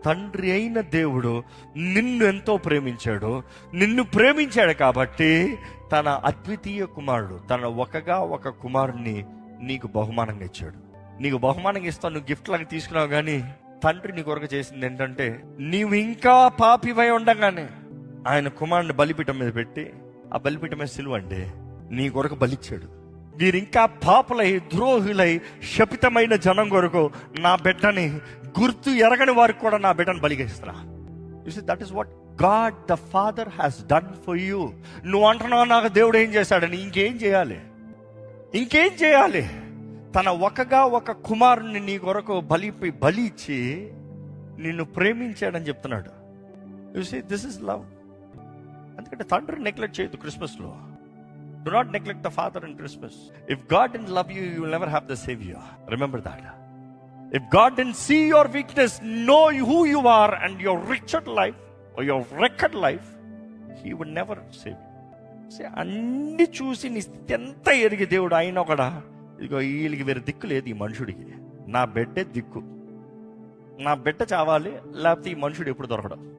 తండ్రి అయిన దేవుడు నిన్ను ఎంతో ప్రేమించాడు. నిన్ను ప్రేమించాడు కాబట్టి తన అద్వితీయ కుమారుడు, తన ఒక కుమారుడిని నీకు బహుమానంగా ఇచ్చాడు. నీకు బహుమానంగా ఇస్తాను, నువ్వు గిఫ్ట్ లాగా తీసుకున్నావు. కానీ తండ్రి నీ కొరకు చేసింది ఏంటంటే, నీవు ఇంకా పాపివై ఉండగానే ఆయన కుమారుని బలిపీఠం మీద పెట్టి, ఆ బలిపీఠం మీద సిలువండి నీ కొరకు బలిచ్చాడు. మీరు ఇంకా పాపులై, ద్రోహులై, శపితమైన జనం కొరకు నా బిడ్డని, గుర్తు ఎరగని వారికి కూడా నా బిడ్డను బలిగా ఇస్తున్నా. You see, that is what God the father has done for you. నువ్వు అంటున్నావు నాకు దేవుడు ఏం చేశాడని. ఇంకేం చేయాలి? తన ఒక కుమారుని నీ కొరకు బలి ఇచ్చి నిన్ను ప్రేమించాడని చెప్తున్నాడు. You see, this is love. ఎందుకంటే తండ్రిని నెగ్లెక్ట్ చేయొద్దు క్రిస్మస్లో. Do not neglect the father in Christmas. If God didn't love you, you will never have the savior. Remember that. If God didn't see your weakness, know who you are and your wretched life or your wrecked life, he would never save you. See, అన్ని చూసి నీ స్థితి ఎంత ఎరిగి దేవుడు అయినా కూడా, ఇదిగో వీళ్ళకి వేరే దిక్కు లేదు, ఈ మనుషుడికి నా బిడ్డే దిక్కు, నా బిడ్డ చావాలి, లేకపోతే ఈ మనుషుడు ఎప్పుడు దొరకడం.